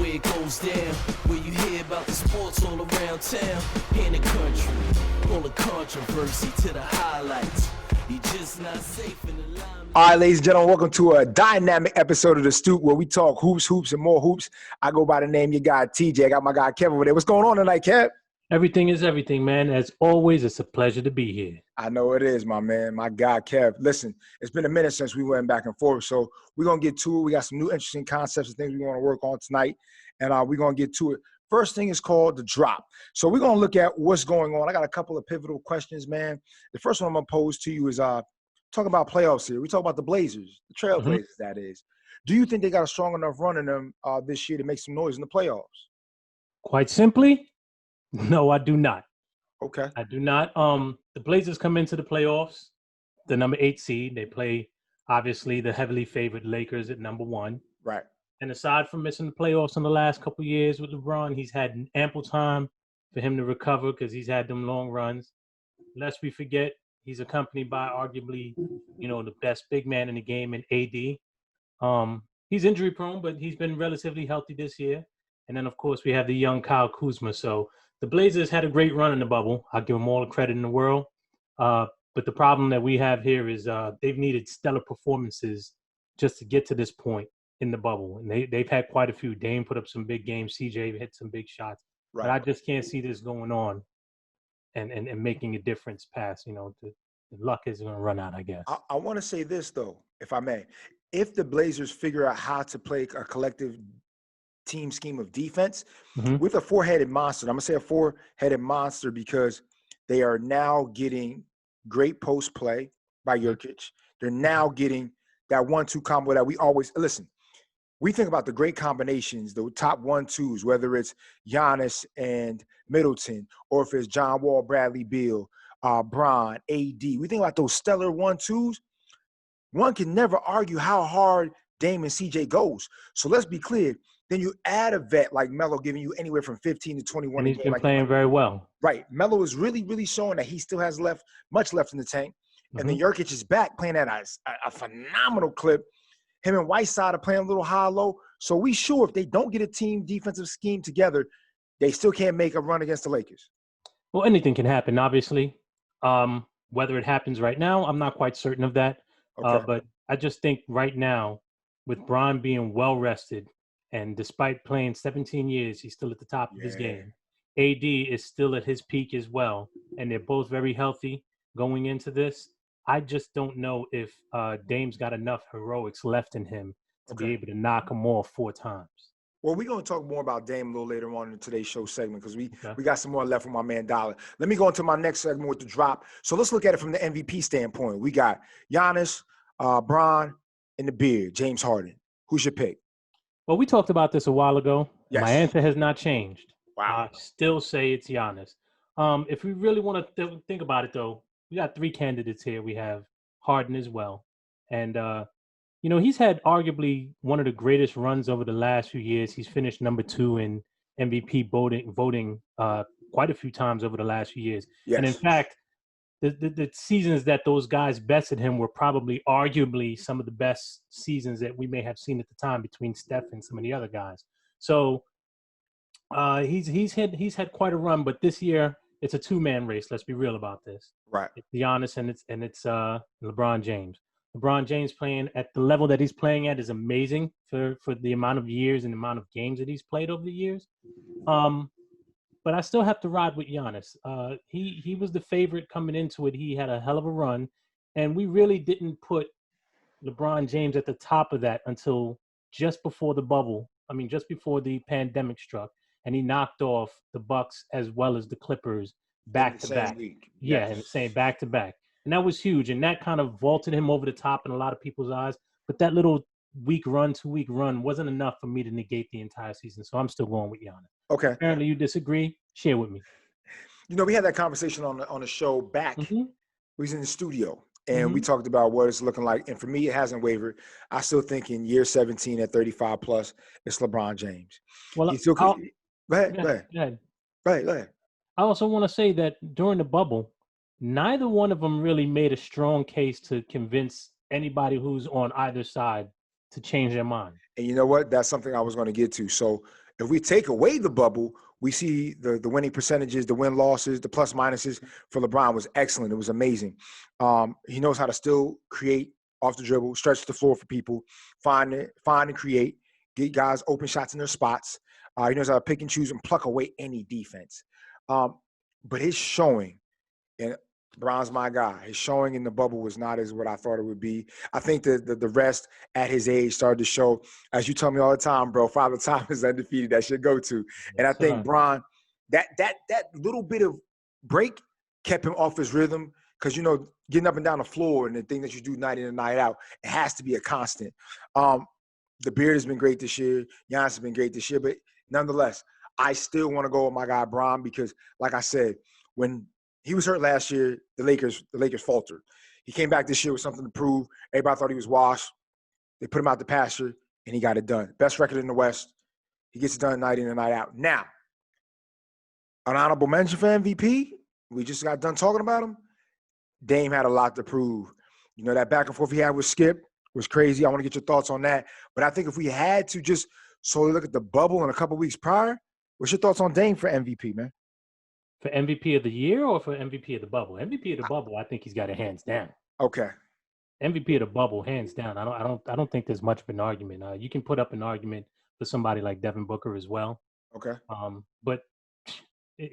where it goes down, where you hear about the sports all around town. In the country, full of controversy to the highlights. You just not safe in the limelight. All right, ladies and gentlemen, welcome to a dynamic episode of The Stoop where we talk hoops, and more hoops. I go by the name your guy TJ. I got my guy Kev over there. What's going on tonight, Kev? Everything is everything, man. As always, it's a pleasure to be here. I know it is, my man, my guy Kev. Listen, it's been a minute since we went back and forth, so we're going to get to it. We got some new interesting concepts and things we want to work on tonight, and we're going to get to it. First thing is called the drop. So we're going to look at what's going on. I got a couple of pivotal questions, man. The first one I'm going to pose to you is talk about playoffs here. We talk about the Blazers, the Trailblazers, that is. Do you think they got a strong enough run in them this year to make some noise in the playoffs? Quite simply, no, I do not. Okay. I do not. The Blazers come into the playoffs, the number 8 seed. They play, obviously, the heavily favored Lakers at number 1. Right. And aside from missing the playoffs in the last couple of years with LeBron, he's had ample time for him to recover because he's had them long runs. Lest we forget, he's accompanied by arguably, the best big man in the game in AD. He's injury prone, but he's been relatively healthy this year. And then, of course, we have the young Kyle Kuzma. So the Blazers had a great run in the bubble. I'll give them all the credit in the world. But the problem that we have here is they've needed stellar performances just to get to this point in the bubble. And they've had quite a few. Dame put up some big games. CJ hit some big shots. Right. But I just can't see this going on and making a difference past, the luck is going to run out, I guess. I want to say this, though, if I may. If the Blazers figure out how to play a collective team scheme of defense with a four-headed monster, I'm going to say a four-headed monster because they are now getting great post play by Jokic. They're now getting that 1-2 combo that we always – listen, we think about the great combinations, the top 1-2s, whether it's Giannis and Middleton or if it's John Wall, Bradley Beal, Bron, AD. We think about those stellar 1-2s. One can never argue how hard Dame and CJ goes. So let's be clear. Then you add a vet like Melo giving you anywhere from 15 to 21 and he's a game. Been like playing very well. Right. Melo is really, really showing that he still has much left in the tank. And then Jokic is back playing at a phenomenal clip. Him and Whiteside are playing a little high-low. So we sure if they don't get a team defensive scheme together, they still can't make a run against the Lakers. Well, anything can happen, obviously. Whether it happens right now, I'm not quite certain of that. Okay. But I just think right now, with Bron being well-rested, and despite playing 17 years, he's still at the top of his game. AD is still at his peak as well, and they're both very healthy going into this. I just don't know if Dame's got enough heroics left in him to be able to knock him off 4 times. Well, we're going to talk more about Dame a little later on in today's show segment because we got some more left with my man Dollar. Let me go into my next segment with the drop. So let's look at it from the MVP standpoint. We got Giannis, Bron, and the beard, James Harden. Who's your pick? Well, we talked about this a while ago. Yes. My answer has not changed. Wow. I still say it's Giannis. If we really want to think about it, though, we got 3 candidates here. We have Harden as well. And, he's had arguably one of the greatest runs over the last few years. He's finished number 2 in MVP voting quite a few times over the last few years. Yes. And, in fact, the seasons that those guys bested him were probably arguably some of the best seasons that we may have seen at the time between Steph and some of the other guys. So he's had quite a run, but this year it's a 2-man race. Let's be real about this. Right. It's Giannis and it's LeBron James. LeBron James playing at the level that he's playing at is amazing for the amount of years and the amount of games that he's played over the years. But I still have to ride with Giannis. He was the favorite coming into it. He had a hell of a run, and we really didn't put LeBron James at the top of that until just before the bubble. I mean, just before the pandemic struck, and he knocked off the Bucks as well as the Clippers back to back. Yeah, and saying back to back, and that was huge, and that kind of vaulted him over the top in a lot of people's eyes. But that little 2-week run wasn't enough for me to negate the entire season. So I'm still going with Giannis. Okay. Apparently you disagree. Share with me. We had that conversation on the show back. We was in the studio, and we talked about what it's looking like. And for me, it hasn't wavered. I still think in year 17 at 35 plus, it's LeBron James. Well, go ahead. I also want to say that during the bubble, neither one of them really made a strong case to convince anybody who's on either side to change their mind. And you know what? That's something I was going to get to. So If we take away the bubble, we see the winning percentages, the win losses, the plus minuses for LeBron was excellent. It was amazing. He knows how to still create off the dribble, stretch the floor for people, find and create, get guys open shots in their spots. He knows how to pick and choose and pluck away any defense. But his showing, and Bron's my guy. His showing in the bubble was not as what I thought it would be. I think the rest at his age started to show. As you tell me all the time, bro, Father Time is undefeated. That should go to. And I think Bron, that little bit of break kept him off his rhythm because, you know, getting up and down the floor and the thing that you do night in and night out, it has to be a constant. The beard has been great this year. Giannis has been great this year. But nonetheless, I still want to go with my guy Bron because, like I said, when he was hurt last year, the Lakers faltered. He came back this year with something to prove. Everybody thought he was washed. They put him out the pasture, and he got it done. Best record in the West. He gets it done night in and night out. Now, an honorable mention for MVP. We just got done talking about him. Dame had a lot to prove. You know, that back and forth he had with Skip was crazy. I want to get your thoughts on that. But I think if we had to just solely look at the bubble in a couple weeks prior, what's your thoughts on Dame for MVP, man? For MVP of the year or for MVP of the bubble? MVP of the bubble, I think he's got it hands down. Okay. MVP of the bubble, hands down. I don't think there's much of an argument. You can put up an argument for somebody like Devin Booker as well. Okay. But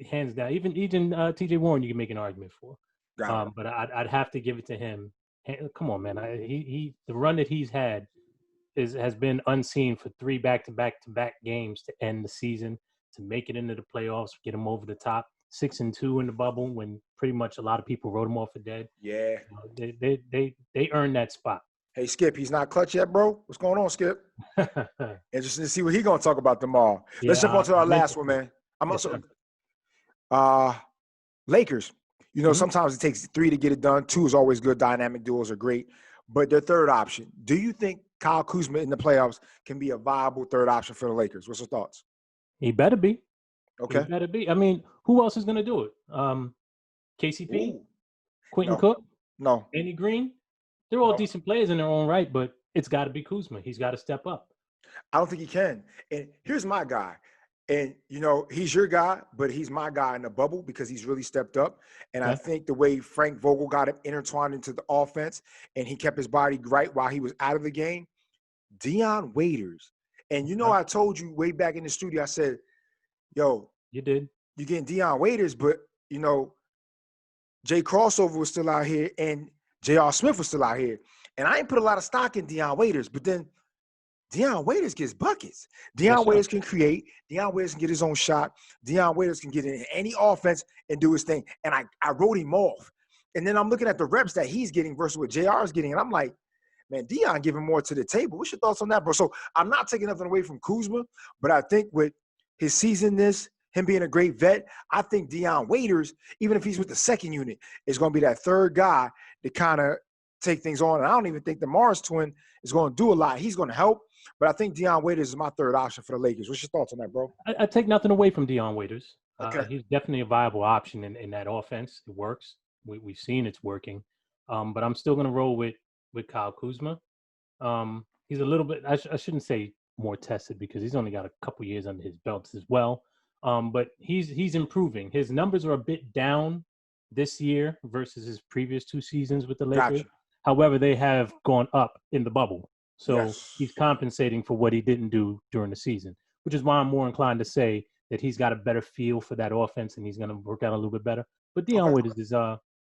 hands down, even TJ Warren, you can make an argument for. But I'd have to give it to him. Come on, man. The run that he's had has been unseen for 3 back-to-back games to end the season, to make it into the playoffs, get him over the top. 6-2 in the bubble when pretty much a lot of people wrote him off for dead. Yeah. They earned that spot. Hey, Skip, he's not clutch yet, bro? What's going on, Skip? Interesting to see what he's going to talk about tomorrow. Yeah, let's jump on to our last one, man. I'm also Lakers. You know, sometimes it takes 3 to get it done. 2 is always good. Dynamic duos are great. But their third option, do you think Kyle Kuzma in the playoffs can be a viable third option for the Lakers? What's your thoughts? He better be. Okay. He better be. I mean, who else is going to do it? KCP? Ooh. Quentin Cook? No. Andy Green? They're all decent players in their own right, but it's got to be Kuzma. He's got to step up. I don't think he can. And here's my guy. And, you know, he's your guy, but he's my guy in the bubble because he's really stepped up. And I think the way Frank Vogel got him intertwined into the offense and he kept his body right while he was out of the game, Dion Waiters. And, you know, I told you way back in the studio, I said, yo, you did. You're getting Dion Waiters, but, you know, Jay Crossover was still out here and J.R. Smith was still out here. And I ain't put a lot of stock in Dion Waiters, but then Dion Waiters gets buckets. Dion Waiters can create. Dion Waiters can get his own shot. Dion Waiters can get in any offense and do his thing. And I wrote him off. And then I'm looking at the reps that he's getting versus what JR is getting. And I'm like, man, Dion giving more to the table. What's your thoughts on that, bro? So I'm not taking nothing away from Kuzma, but I think with his seasonedness, him being a great vet, I think Dion Waiters, even if he's with the second unit, is going to be that third guy to kind of take things on. And I don't even think the Morris twin is going to do a lot. He's going to help, but I think Dion Waiters is my third option for the Lakers. What's your thoughts on that, bro? I take nothing away from Dion Waiters. Okay. He's definitely a viable option in that offense. It works. We've seen it's working. But I'm still going to roll with Kyle Kuzma. He's a little bit, I shouldn't say more tested because he's only got a couple years under his belts as well. But he's improving. His numbers are a bit down this year versus his previous 2 seasons with the Lakers. Gotcha. However, they have gone up in the bubble. So he's compensating for what he didn't do during the season, which is why I'm more inclined to say that he's got a better feel for that offense and he's going to work out a little bit better. But Dion Waiters is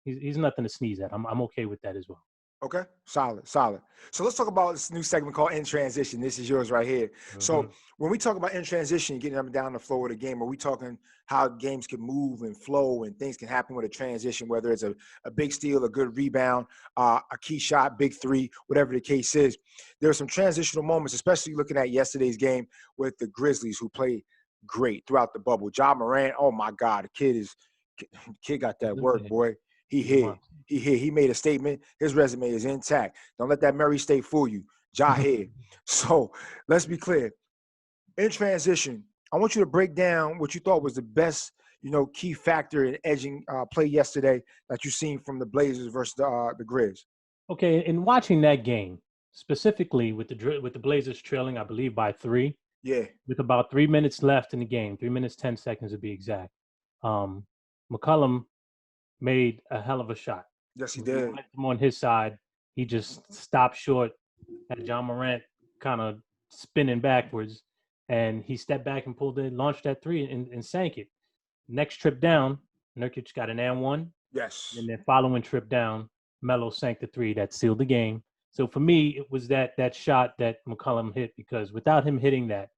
he's nothing to sneeze at. I'm okay with that as well. Okay, solid. So let's talk about this new segment called In Transition. This is yours right here. Mm-hmm. So when we talk about in transition, getting up and down the flow of the game, are we talking how games can move and flow and things can happen with a transition, whether it's a big steal, a good rebound, a key shot, big 3, whatever the case is. There are some transitional moments, especially looking at yesterday's game with the Grizzlies, who played great throughout the bubble. Ja Morant, oh my God, the kid got that work, boy. He hit. He made a statement. His resume is intact. Don't let that Murray State fool you. Ja hit. So let's be clear. In transition, I want you to break down what you thought was the best, key factor in edging play yesterday that you've seen from the Blazers versus the Grizz. Okay, in watching that game, specifically with the Blazers trailing, I believe, by 3, Yeah. with about 3 minutes left in the game, 3 minutes 10 seconds to be exact. McCollum made a hell of a shot. Yes, he With the did. momentum on his side, he just stopped short, had John Morant kind of spinning backwards, and he stepped back and launched that three and sank it. Next trip down, Nurkic got an and one. Yes. And then following trip down, Melo sank the three that sealed the game. So for me, it was that shot that McCollum hit, because without him hitting that,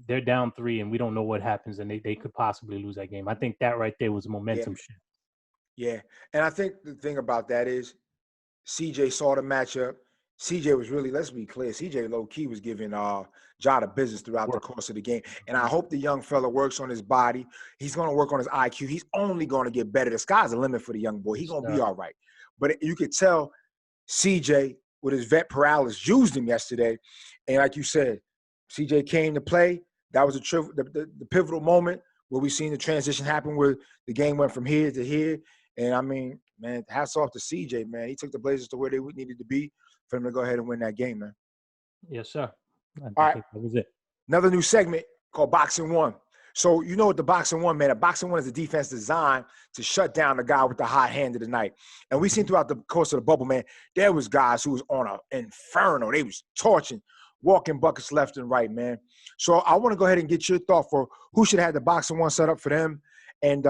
they're down three and we don't know what happens, and they could possibly lose that game. I think that right there was a momentum shift. Yeah. And I think the thing about that is CJ saw the matchup. CJ was really, let's be clear, CJ low-key was giving Ja the business throughout the course of the game. And I hope the young fella works on his body. He's going to work on his IQ. He's only going to get better. The sky's the limit for the young boy. He's going to be all right. But you could tell CJ, with his vet paralysis, used him yesterday. And like you said, CJ came to play. That was the pivotal moment where we seen the transition happen, where the game went from here to here. And I mean, man, hats off to CJ, man. He took the Blazers to where they needed to be for him to go ahead and win that game, man. Yes, sir. I think that was it. Another new segment called Boxing One. So you know what the Boxing One, man. A Boxing One is a defense designed to shut down the guy with the hot hand of the night. And we seen throughout the course of the bubble, man, there was guys who was on an inferno. They was torching, walking buckets left and right, man. So I want to go ahead and get your thought for who should have the Boxing One set up for them, and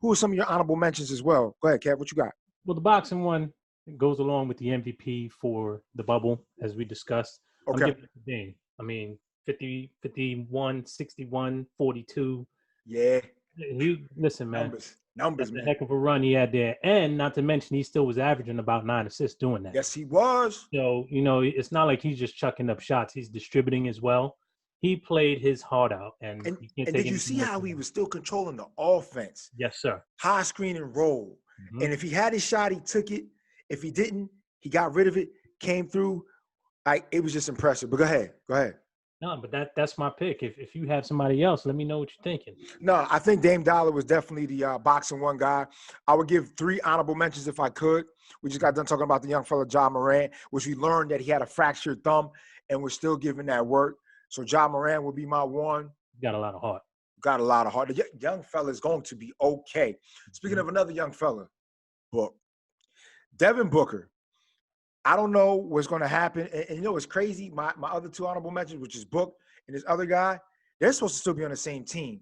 who are some of your honorable mentions as well. Go ahead, Kev. What you got? Well, the Boxing One goes along with the MVP for the bubble, as we discussed. Okay. I'm giving it to Dame. I mean, 50, 51, 61, 42. Yeah. Listen, man. Numbers, that's man. a heck of a run he had there. And not to mention, he still was averaging about 9 assists doing that. Yes, he was. So, it's not like he's just chucking up shots. He's distributing as well. He played his heart out. And did you see how he was still controlling the offense? Yes, sir. High screen and roll. Mm-hmm. And if he had his shot, he took it. If he didn't, he got rid of it, came through. It was just impressive. But go ahead. No, but that's my pick. If you have somebody else, let me know what you're thinking. No, I think Dame Dollar was definitely the Boxing One guy. I would give 3 honorable mentions if I could. We just got done talking about the young fella, Ja Morant, which we learned that he had a fractured thumb, and we're still giving that work. So Ja Morant would be my one. Got a lot of heart. The young fella is going to be okay. Speaking of another young fella, Devin Booker. I don't know what's going to happen. And you know what's crazy? My other 2 honorable mentions, which is Book and this other guy, they're supposed to still be on the same team.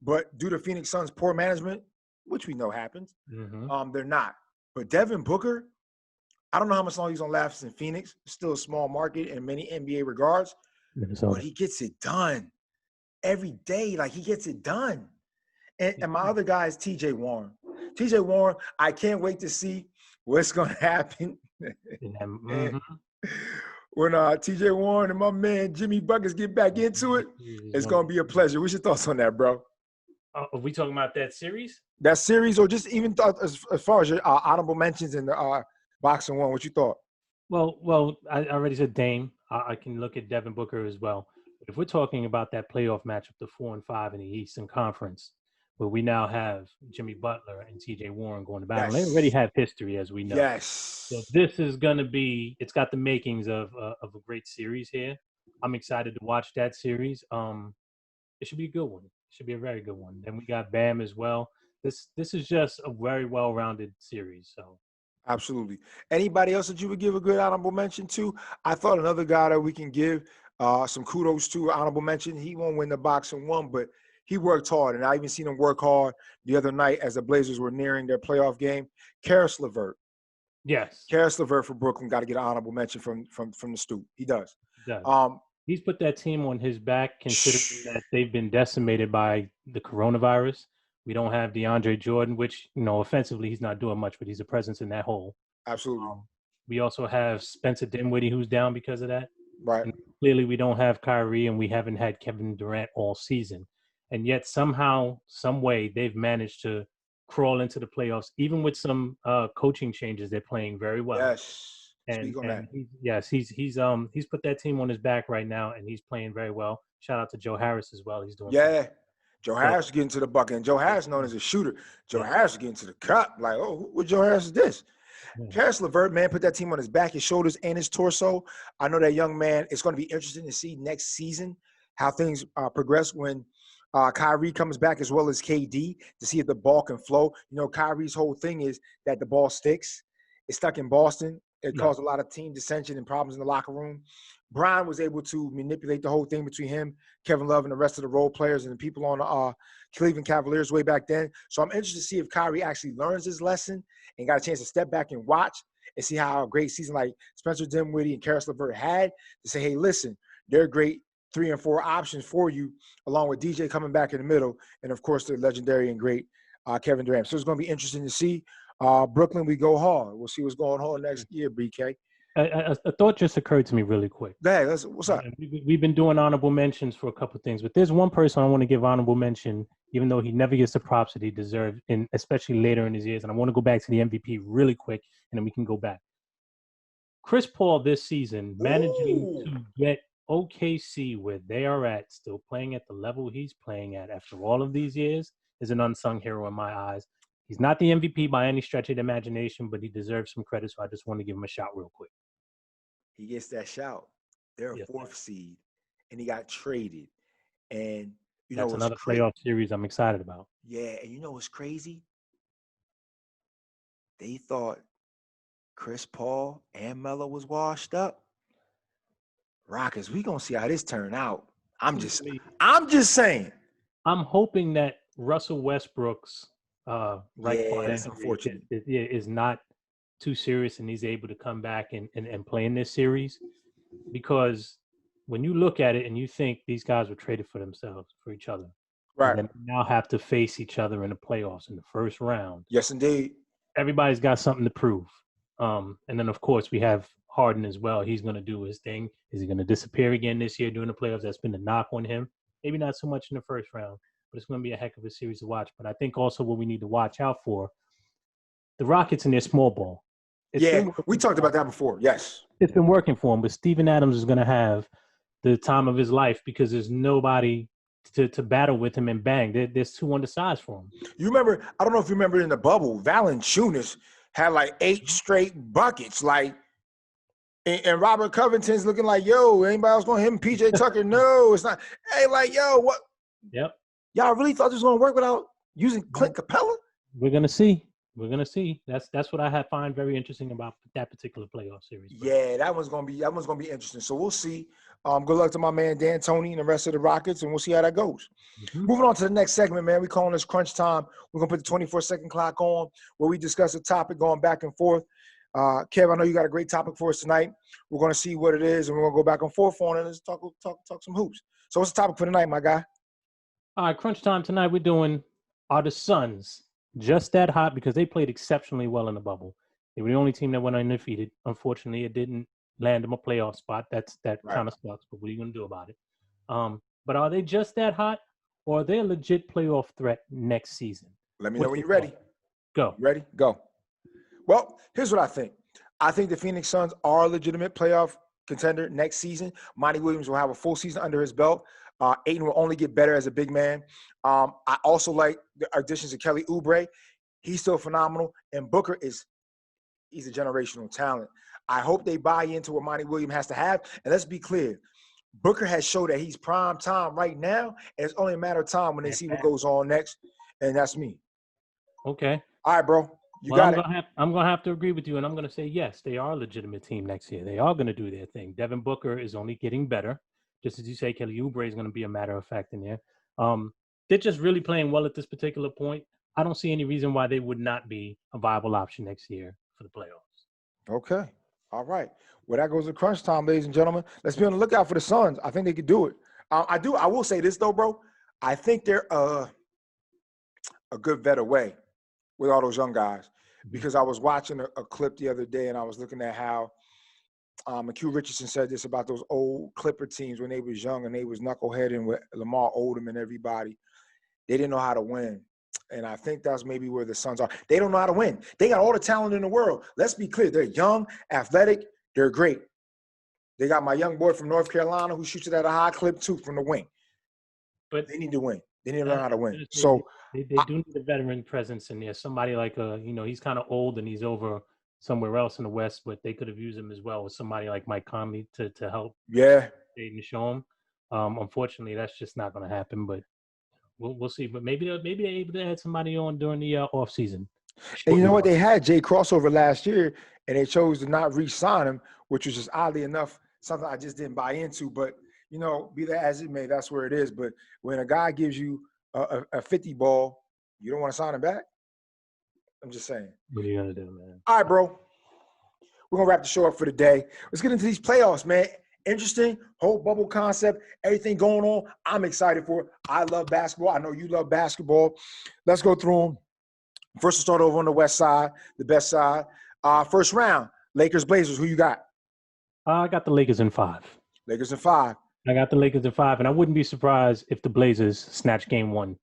But due to Phoenix Suns' poor management, which we know happens, they're not. But Devin Booker, I don't know how much longer he's going to last in Phoenix. It's still a small market in many NBA regards. But he gets it done every day. Like, he gets it done. And my other guy is TJ Warren. TJ Warren, I can't wait to see what's going to happen. When TJ Warren and my man Jimmy Buckets get back into it, it's going to be a pleasure. What's your thoughts on that, bro? Are we talking about that series? That series, or just even as far as your honorable mentions in the Boxing One, what you thought? Well, I already said Dame. I can look at Devin Booker as well. But if we're talking about that playoff matchup, the 4 and 5 in the Eastern Conference, where we now have Jimmy Butler and TJ Warren going to battle. They already have history, as we know. Yes. So this is going to be – it's got the makings of a great series here. I'm excited to watch that series. It should be a good one. It should be a very good one. Then we got Bam as well. This is just a very well-rounded series. So absolutely. Anybody else that you would give a good honorable mention to? I thought another guy that we can give some kudos to, honorable mention. He won't win the Boxing One, but – he worked hard, and I even seen him work hard the other night as the Blazers were nearing their playoff game. Karis LeVert. Yes. Karis LeVert for Brooklyn got to get an honorable mention from the Stoop. He does. He's put that team on his back, considering that they've been decimated by the coronavirus. We don't have DeAndre Jordan, which, offensively he's not doing much, but he's a presence in that hole. Absolutely. We also have Spencer Dinwiddie, who's down because of that. Right. And clearly we don't have Kyrie, and we haven't had Kevin Durant all season. And yet somehow, some way, they've managed to crawl into the playoffs, even with some coaching changes. They're playing very well. Yes. Speak on that. He's put that team on his back right now, and he's playing very well. Shout out to Joe Harris as well. He's doing Joe Harris getting to the bucket, and Joe Harris known as a shooter. Joe Harris getting to the cup. Like, what Joe Harris is this? Karis LeVert, man, put that team on his back, his shoulders, and his torso. I know that young man. It's going to be interesting to see next season how things progress when Kyrie comes back as well as KD to see if the ball can flow. You know, Kyrie's whole thing is that the ball sticks. It's stuck in Boston. It caused a lot of team dissension and problems in the locker room. Brian was able to manipulate the whole thing between him, Kevin Love, and the rest of the role players and the people on the Cleveland Cavaliers way back then. So I'm interested to see if Kyrie actually learns his lesson and got a chance to step back and watch and see how a great season like Spencer Dinwiddie and Karis LeVert had to say, hey, listen, they're great 3 and 4 options for you, along with DJ coming back in the middle, and of course the legendary and great Kevin Durant. So it's going to be interesting to see. Brooklyn, we go hard. We'll see what's going on next year, BK. A thought just occurred to me really quick. Hey, what's up? We've been doing honorable mentions for a couple of things, but there's one person I want to give honorable mention, even though he never gets the props that he deserved, and especially later in his years. And I want to go back to the MVP really quick, and then we can go back. Chris Paul this season managing to get OKC where they are at, still playing at the level he's playing at after all of these years, is an unsung hero in my eyes. He's not the MVP by any stretch of the imagination, but he deserves some credit, so I just want to give him a shout real quick. He gets that shout. They're a 4th seed, and he got traded. And you know, that's another playoff series I'm excited about. Yeah, and you know what's crazy? They thought Chris Paul and Melo was washed up. Rockets, we gonna see how this turn out. I'm just saying. I'm hoping that Russell Westbrook's that's unfortunate. Is not too serious and he's able to come back and play in this series, because when you look at it and you think these guys were traded for themselves, for each other, right? And now have to face each other in the playoffs in the first round. Yes, indeed. Everybody's got something to prove. And then of course we have Harden as well. He's going to do his thing. Is he going to disappear again this year during the playoffs? That's been the knock on him. Maybe not so much in the first round, but it's going to be a heck of a series to watch. But I think also what we need to watch out for, the Rockets and their small ball. We talked about that before. Yes. It's been working for him, but Steven Adams is going to have the time of his life because there's nobody to battle with him and bang. There's too undersized for him. You remember, I don't know if you remember in the bubble, Valanciunas had like 8 straight buckets. Like, and Robert Covington's looking like, yo, anybody else going to hit him? PJ Tucker? No, it's not. Hey, like, yo, what? Yep. Y'all really thought this was going to work without using Clint Capella? We're going to see. We're gonna see. That's what I find very interesting about that particular playoff series. Bro. Yeah, that one's gonna be interesting. So we'll see. Good luck to my man Dan Tony and the rest of the Rockets, and we'll see how that goes. Mm-hmm. Moving on to the next segment, man. We calling this Crunch Time. We're gonna put the 24-second clock on where we discuss a topic going back and forth. Kev, I know you got a great topic for us tonight. We're gonna see what it is, and we're gonna go back and forth on it and talk some hoops. So what's the topic for tonight, my guy? All right, Crunch Time tonight. We're doing, are the Suns just that hot? Because they played exceptionally well in the bubble. They were the only team that went undefeated. Unfortunately, it didn't land them a playoff spot. That right. Kind of sucks, but what are you going to do about it? But are they just that hot, or are they a legit playoff threat next season? Let me know when you're ready. Go. Ready? Go. Well, here's what I think. I think the Phoenix Suns are a legitimate playoff contender next season. Monty Williams will have a full season under his belt. Ayton will only get better as a big man. I also like the additions of Kelly Oubre. He's still phenomenal. And Booker he's a generational talent. I hope they buy into what Monty Williams has to have. And let's be clear, Booker has showed that he's prime time right now, and it's only a matter of time when they see what goes on next, and that's me. Okay. All right, bro. I'm going to have to agree with you, and I'm going to say, yes, they are a legitimate team next year. They are going to do their thing. Devin Booker is only getting better. Just as you say, Kelly Oubre is going to be a matter of fact in there. They're just really playing well at this particular point. I don't see any reason why they would not be a viable option next year for the playoffs. Okay. All right. Well, that goes to crunch time, ladies and gentlemen. Let's be on the lookout for the Suns. I think they could do it. I will say this, though, bro. I think they're a good vet away with all those young guys, because I was watching a clip the other day, and I was looking at how Q Richardson said this about those old Clipper teams when they was young and they was knuckleheading with Lamar Odom and everybody. They didn't know how to win. And I think that's maybe where the Suns are. They don't know how to win. They got all the talent in the world. Let's be clear. They're young, athletic. They're great. They got my young boy from North Carolina who shoots it at a high clip, too, from the wing. But they need to win. They need to learn how to win. So they do need a veteran presence in there. Somebody like he's kind of old and he's over somewhere else in the West, but they could have used him as well with somebody like Mike Conley to help. Yeah. And show him. Unfortunately, that's just not going to happen. But we'll see. But maybe they're able to add somebody on during the off season. And you know what? They had Jay Crossover last year, and they chose to not re-sign him, which was just oddly enough something I just didn't buy into. But you know, be that as it may, that's where it is. But when a guy gives you a 50 ball, you don't want to sign him back. I'm just saying. What are you gonna do, man? All right, bro. We're gonna wrap the show up for the day. Let's get into these playoffs, man. Interesting, whole bubble concept, everything going on. I'm excited for it. I love basketball. I know you love basketball. Let's go through them. First, we'll start over on the west side, the best side. First round, Lakers, Blazers. Who you got? I got the Lakers in 5. Lakers in 5. I got the Lakers in 5, and I wouldn't be surprised if the Blazers snatch game 1.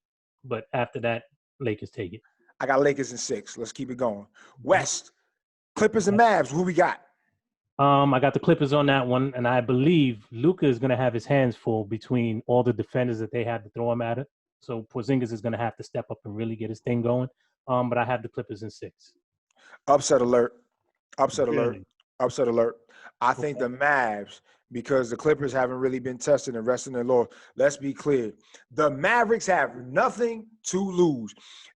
But after that, Lakers take it. I got Lakers in 6. Let's keep it going. West, Clippers and Mavs. Who we got? I got the Clippers on that one, and I believe Luka is going to have his hands full between all the defenders that they had to throw him at it. So Porzingis is going to have to step up and really get his thing going. But I have the Clippers in 6. Upset alert. Upset Really? alert. Upset alert. I think the Mavs, because the Clippers haven't really been tested and resting their laurels. Let's be clear. The Mavericks have nothing to lose.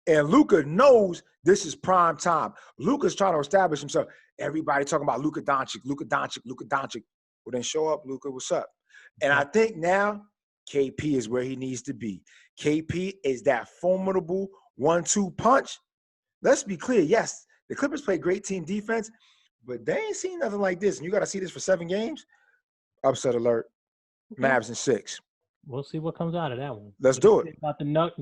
And Luka knows this is prime time. Luka's trying to establish himself. Everybody talking about Luka Doncic, Luka Doncic, Luka Doncic. Well, then show up, Luka. What's up? And I think now KP is where he needs to be. KP is that formidable 1-2 punch. Let's be clear. Yes, the Clippers play great team defense, but they ain't seen nothing like this. And you got to see this for 7 games. Upset alert. Mavs in 6. We'll see what comes out of that one. Let's do it.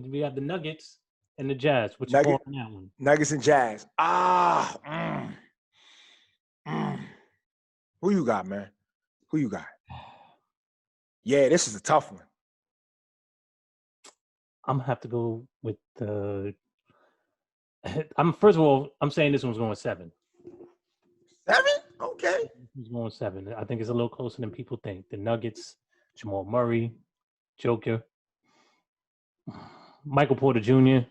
We have the Nuggets and the Jazz. What you call that one? Nuggets and Jazz. Who you got, man? Who you got? Yeah, this is a tough one. I'm gonna have to go with first of all, I'm saying this one's going 7. 7? Okay. It's going 7. I think it's a little closer than people think. The Nuggets, Jamal Murray, Joker, Michael Porter Jr.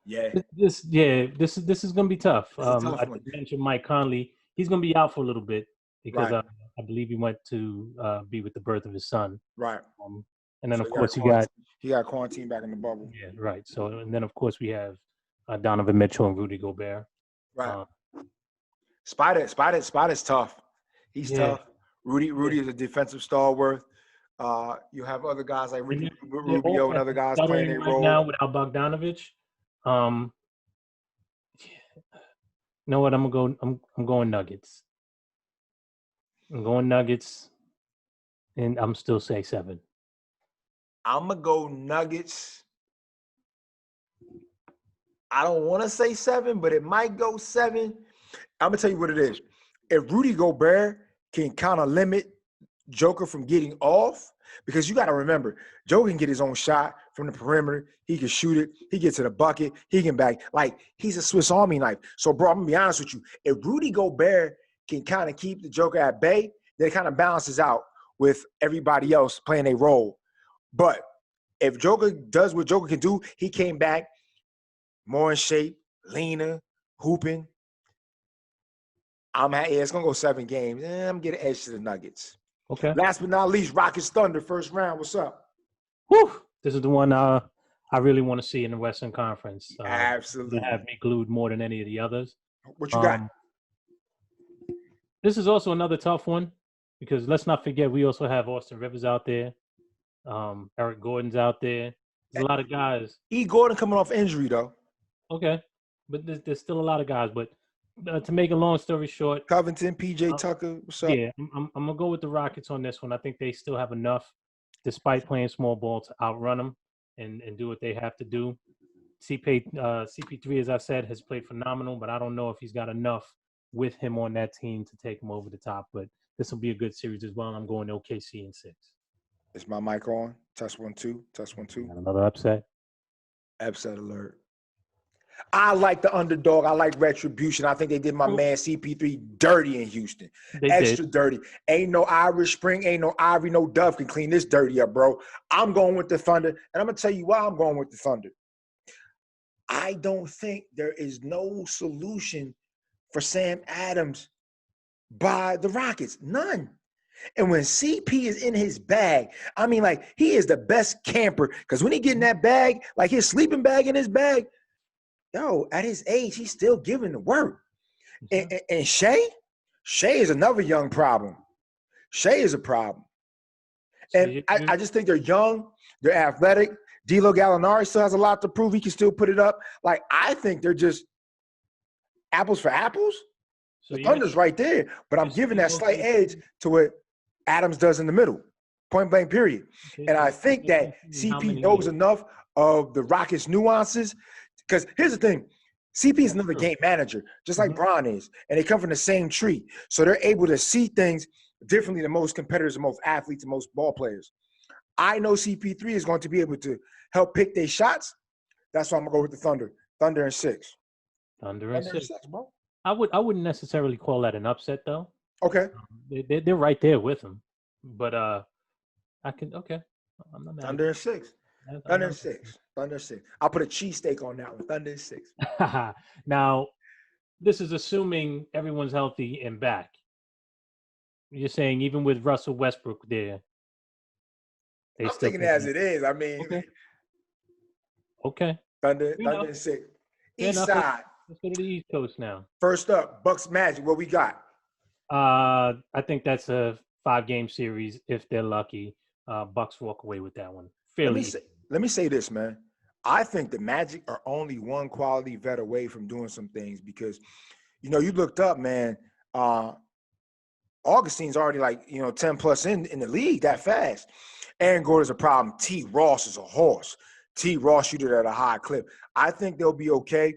Yeah. This is gonna be tough. Tough I one. mentioned Mike Conley. He's gonna be out for a little bit because Right. I believe he went to be with the birth of his son. Right. And then So of course he got quarantined back in the bubble. Yeah, right. So and then of course we have Donovan Mitchell and Rudy Gobert. Right. Spider's tough. He's tough. Rudy is a defensive stalwart. You have other guys like Rubio and other guys playing their role. Now without Bogdanovich. You know what? I'm going Nuggets. I'm going Nuggets, and I'm still say 7. I'm gonna go Nuggets. I don't want to say 7, but it might go 7. I'm gonna tell you what it is. If Rudy Gobert can kind of limit Joker from getting off, because you got to remember, Joker can get his own shot from the perimeter. He can shoot it. He gets to the bucket. He can back. Like, he's a Swiss Army knife. So, bro, I'm going to be honest with you. If Rudy Gobert can kind of keep the Joker at bay, then it kind of balances out with everybody else playing a role. But if Joker does what Joker can do, he came back more in shape, leaner, hooping. It's going to go 7 games. I'm getting edge to the Nuggets. Okay. Last but not least, Rockets Thunder, first round. What's up? Whew. This is the one I really want to see in the Western Conference. Absolutely. They have me glued more than any of the others. What you got? This is also another tough one because let's not forget we also have Austin Rivers out there. Eric Gordon's out there. There's a lot of guys. E. Gordon coming off injury, though. Okay. But there's still a lot of guys. But to make a long story short, Covington, P.J. Tucker, what's up? Yeah, I'm going to go with the Rockets on this one. I think they still have enough, despite playing small ball, to outrun them and do what they have to do. CP3, as I said, has played phenomenal, but I don't know if he's got enough with him on that team to take him over the top. But this will be a good series as well. I'm going OKC in 6. Is my mic on? Test 1 2. Test 1 2. Another upset. Upset alert. I like the underdog. I like retribution. I think they did my man CP3 dirty in Houston. Extra dirty. Ain't no Irish Spring, ain't no Ivory, no Dove can clean this dirty up, bro. I'm going with the Thunder, and I'm going to tell you why I'm going with the Thunder. I don't think there is no solution for Sam Adams by the Rockets. None. And when CP is in his bag, I mean, like, he is the best camper. Because when he get in that bag, like his sleeping bag in his bag, yo, at his age, he's still giving the work. And Shea is another young problem. Shea is a problem. And I just think they're young, they're athletic. D'Lo Gallinari still has a lot to prove. He can still put it up. Like, I think they're just apples for apples. So the Thunder's right there, but I'm giving that slight edge to what Adams does in the middle, point blank, period. And I think that CP knows enough of the Rockets' nuances. Because here's the thing, CP is another game manager, just like Bron is, and they come from the same tree. So they're able to see things differently than most competitors and most athletes and most ball players. I know CP3 is going to be able to help pick their shots. That's why I'm going to go with the Thunder. Thunder and 6. Thunder and 6, bro. I wouldn't necessarily call that an upset, though. Okay. They're right there with them. But I'm not mad. Thunder and 6. Thunder and 6. Thunder and 6. I'll put a cheesesteak on that one. Thunder and 6. Now, this is assuming everyone's healthy and back. You're saying even with Russell Westbrook there, I'm thinking as it is. I mean, okay. Thunder and 6. East side. Let's go to the East Coast now. First up, Bucks Magic. What we got? I think that's a 5-game series if they're lucky. Bucks walk away with that one. Fairly. Let me say this, man. I think the Magic are only one quality vet away from doing some things because, you looked up, man. Augustine's already 10 plus in the league that fast. Aaron Gordon's a problem. T. Ross is a horse. T. Ross shoot it at a high clip. I think they'll be okay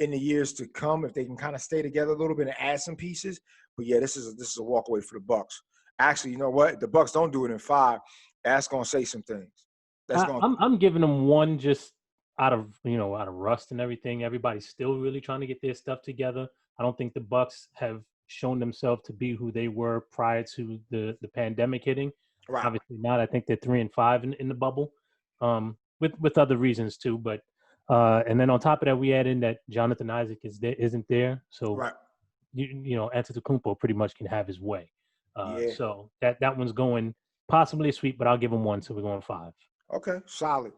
in the years to come if they can kind of stay together a little bit and add some pieces. But yeah, this is a walk away for the Bucks. Actually, you know what? The Bucks don't do it in 5. That's gonna say some things. I'm giving them one just out of rust and everything. Everybody's still really trying to get their stuff together. I don't think the Bucks have shown themselves to be who they were prior to the pandemic hitting. Right. Obviously not. I think they're 3-5 in the bubble, with other reasons too. But and then on top of that, we add in that Jonathan Isaac isn't there. So right. Antetokounmpo pretty much can have his way. So that one's going possibly a sweep, but I'll give him 1. So we're going 5. Okay, solid.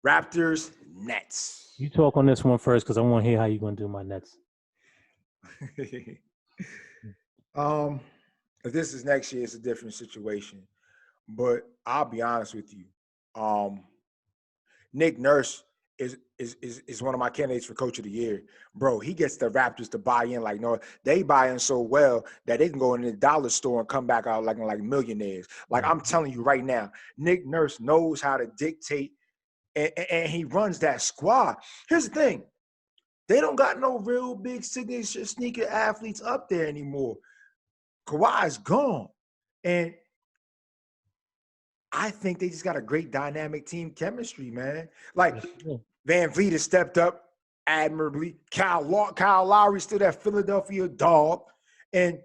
Raptors, Nets. You talk on this one first because I want to hear how you're going to do my Nets. If this is next year, it's a different situation. But I'll be honest with you. Nick Nurse is one of my candidates for Coach of the Year. Bro, he gets the Raptors to buy in they buy in so well that they can go in the dollar store and come back out like millionaires. Like, I'm telling you right now, Nick Nurse knows how to dictate and he runs that squad. Here's the thing. They don't got no real big signature sneaker athletes up there anymore. Kawhi's gone. And I think they just got a great dynamic team chemistry, man. Like, Van Vliet has stepped up admirably. Kyle Lowry's still that Philadelphia dog. And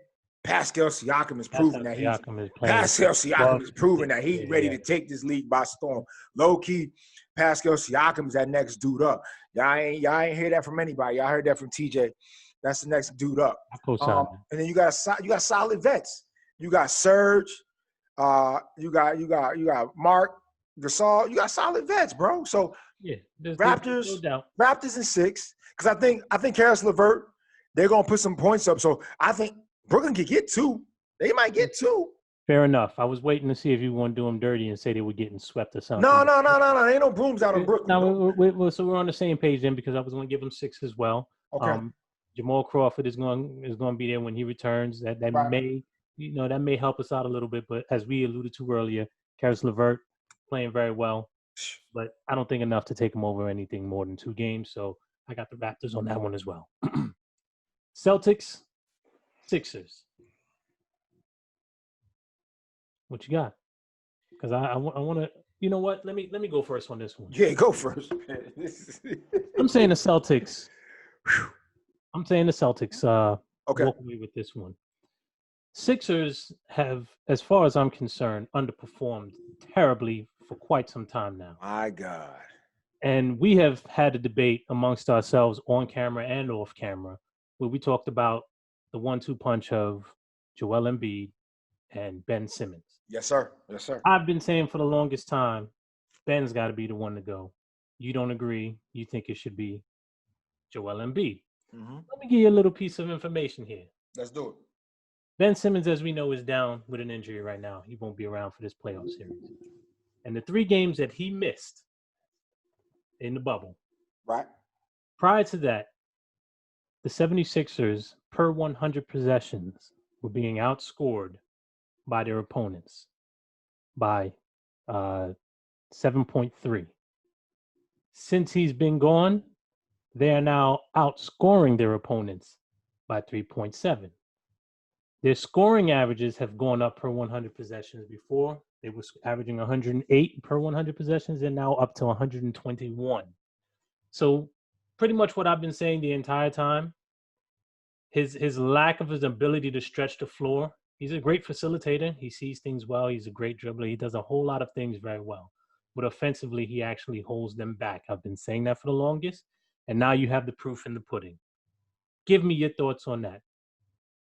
Pascal Siakam is proving that he's ready to take this league by storm. Low-key, Pascal Siakam is that next dude up. Y'all ain't hear that from anybody. Y'all heard that from TJ. That's the next dude up. And then you got solid vets. You got Serge. You got Mark Gasol. You got solid vets, bro. So Raptors and 6. Because I think Karis LeVert, they're gonna put some points up. So I think Brooklyn could get 2. They might get 2. Fair enough. I was waiting to see if you want to do them dirty and say they were getting swept or something. No. There ain't no brooms out in Brooklyn. So we're on the same page then because I was going to give them 6 as well. Okay. Jamal Crawford is going to be there when he returns. That may help us out a little bit. But as we alluded to earlier, Karis LeVert playing very well, but I don't think enough to take him over anything more than 2 games. So I got the Raptors on that one as well. Celtics, Sixers. What you got? Because I want to. You know what? Let me go first on this one. Yeah, go first. I'm saying the Celtics. Okay. Walk away with this one. Sixers have, as far as I'm concerned, underperformed terribly for quite some time now. My God. And we have had a debate amongst ourselves on camera and off camera where we talked about the 1-2 punch of Joel Embiid, and Ben Simmons. Yes, sir. Yes, sir. I've been saying for the longest time, Ben's got to be the one to go. You don't agree. You think it should be Joel Embiid. Mm-hmm. Let me give you a little piece of information here. Let's do it. Ben Simmons, as we know, is down with an injury right now. He won't be around for this playoff series. And the 3 games that he missed in the bubble, Right. prior to that, the 76ers, per 100 possessions, were being outscored by their opponents by 7.3. Since he's been gone, they are now outscoring their opponents by 3.7. Their scoring averages have gone up per 100 possessions. Before, they were averaging 108 per 100 possessions, and now up to 121. So pretty much what I've been saying the entire time, his lack of his ability to stretch the floor. He's a great facilitator. He sees things well. He's a great dribbler. He does a whole lot of things very well. But offensively, he actually holds them back. I've been saying that for the longest, and now you have the proof in the pudding. Give me your thoughts on that.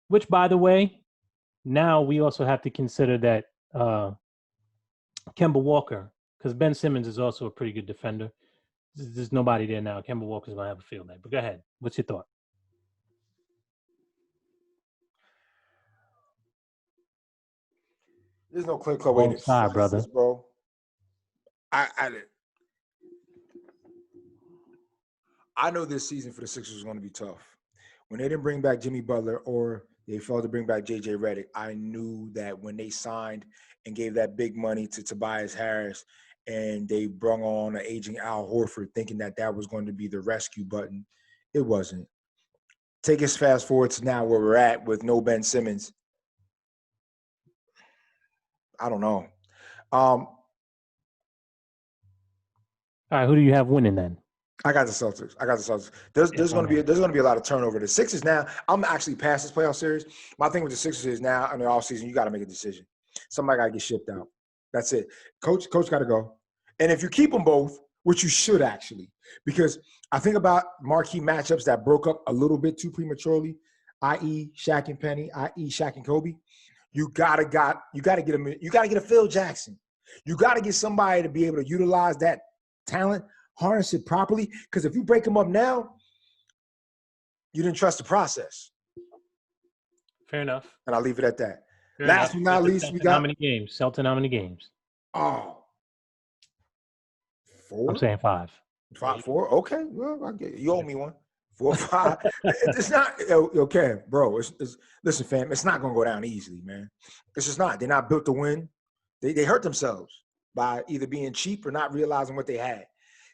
Which, by the way, now we also have to consider that Kemba Walker, because Ben Simmons is also a pretty good defender. There's nobody there now. Kemba Walker's going to have a field day. But go ahead. What's your thought? There's no clear-cut way to slice this, bro. I know this season for the Sixers is going to be tough. When they didn't bring back Jimmy Butler or they failed to bring back J.J. Redick, I knew that when they signed and gave that big money to Tobias Harris and they brung on an aging Al Horford thinking that that was going to be the rescue button, it wasn't. Take us fast forward to now where we're at with no Ben Simmons. I don't know. All right, who do you have winning then? I got the Celtics. There's going to be a lot of turnover. The Sixers now. I'm actually past this playoff series. My thing with the Sixers is now in the offseason, you got to make a decision. Somebody got to get shipped out. That's it. Coach got to go. And if you keep them both, which you should actually, because I think about marquee matchups that broke up a little bit too prematurely, i.e. Shaq and Penny, i.e. Shaq and Kobe. You gotta get them. You gotta get a Phil Jackson. You gotta get somebody to be able to utilize that talent, harness it properly. Because if you break them up now, you didn't trust the process. Fair enough. And I'll leave it at that. Last but not least, we got how many games? Celtics, how many games? Oh, 4. I'm saying 5. 4. Okay, well, I get it. You owe me one. 4, 5. It's not okay, bro. Listen, fam. It's not gonna go down easily, man. It's just not. They're not built to win. They hurt themselves by either being cheap or not realizing what they had.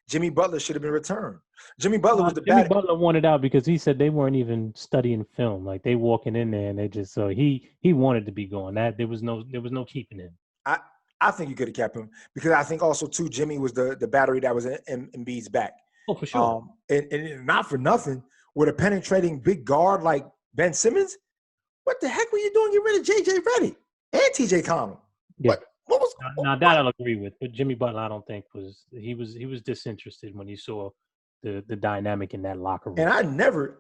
Jimmy Butler should have been returned. Jimmy Butler was the Jimmy Butler wanted out because he said they weren't even studying film. Like they walking in there and they just he wanted to be gone. That there was no keeping him. I think you could have kept him because I think also too Jimmy was the battery that was in Embiid's back. Oh, for sure. And not for nothing, with a penetrating big guard like Ben Simmons, what the heck were you doing? Get rid of J.J. Redick and T.J. Connell. Yeah. What was now that I'll agree with, but Jimmy Butler I don't think was disinterested when he saw the dynamic in that locker room. And I never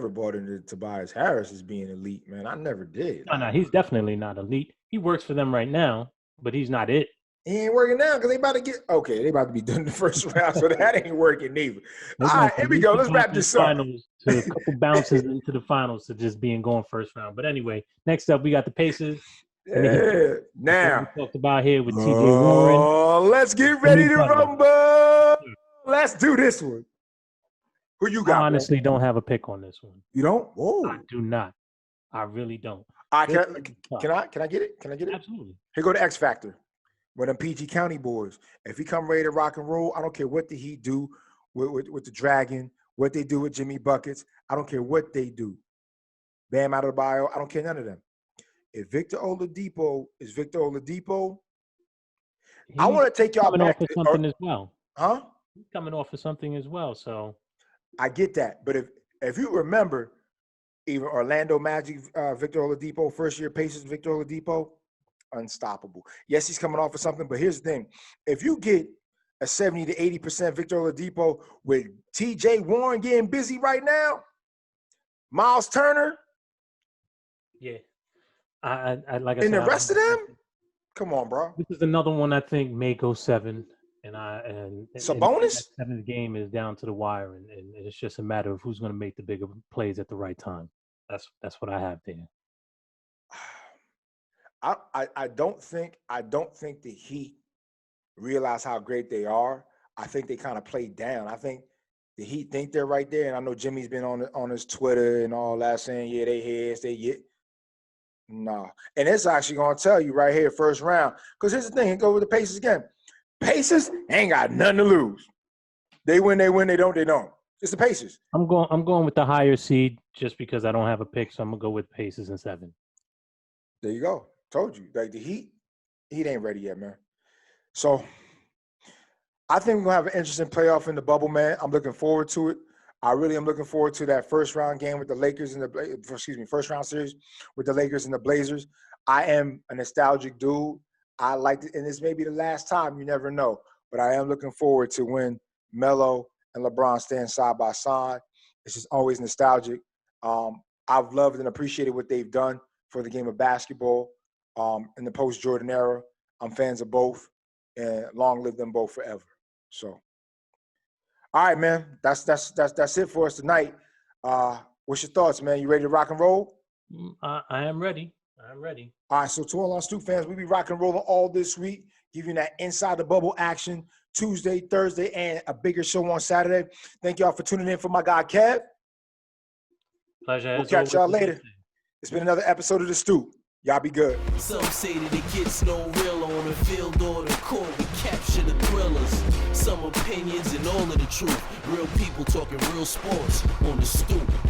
bought into Tobias Harris as being elite, man. I never did. No, he's definitely not elite. He works for them right now, but he's not it. He ain't working now because they about to be done in the first round, so that ain't working neither. All right, here we go. Let's wrap this up. To a couple bounces into the finals to just being going first round. But anyway, next up we got the Pacers. Yeah. Now we talked about here with T.J. Warren. Let's get ready to rumble. Let's do this one. Who you got? I honestly don't have a pick on this one. You don't? Oh, I do not. I really don't. Can I get it? Can I get it? Absolutely. Here go the X Factor. When them PG County boys, if he come ready to rock and roll, I don't care what the Heat do with the Dragon, what they do with Jimmy Buckets. I don't care what they do. Bam Adebayo, I don't care none of them. If Victor Oladipo is Victor Oladipo, I want to take y'all back to something as well. Huh? He's coming off of something as well, so I get that. But if you remember, even Orlando Magic, Victor Oladipo, first-year Pacers, Victor Oladipo, unstoppable. Yes, he's coming off of something, but here's the thing. If you get a 70 to 80% Victor Oladipo with T.J. Warren getting busy right now, Miles Turner, Yeah. I like I And said, the rest of them, come on, bro. this is another one I think may go 7, and that Sabonis. seventh game is down to the wire, and it's just a matter of who's going to make the bigger plays at the right time. That's what I have there. I don't think the Heat realize how great they are. I think they kind of played down. I think the Heat think they're right there, and I know Jimmy's been on his Twitter and all that saying, yeah, they heads, they get. No, and it's actually gonna tell you right here, first round. Because here's the thing, go with the Pacers again. Pacers ain't got nothing to lose. They win, they win. They don't, they don't. It's the Pacers. I'm going with the higher seed just because I don't have a pick, so I'm gonna go with Pacers in 7. There you go. Told you. Like the Heat ain't ready yet, man. So I think we're gonna have an interesting playoff in the bubble, man. I'm looking forward to it. I really am looking forward to that first round game with the Lakers and first round series with the Lakers and the Blazers. I am a nostalgic dude. I like it, and this may be the last time, you never know. But I am looking forward to when Melo and LeBron stand side by side. It's just always nostalgic. I've loved and appreciated what they've done for the game of basketball in the post-Jordan era. I'm fans of both, and long live them both forever. So. All right, man. That's it for us tonight. What's your thoughts, man? You ready to rock and roll? I am ready. I'm ready. All right, so to all our Stoop fans, we be rock and rolling all this week, giving you that inside the bubble action Tuesday, Thursday, and a bigger show on Saturday. Thank y'all for tuning in for my guy Kev. Pleasure. We'll catch y'all later. It's been another episode of the Stoop. Y'all be good. Some say that it gets no real on the field or the court. We capture the thrillers. Some opinions and all of the truth. Real people talking real sports on the Stoop.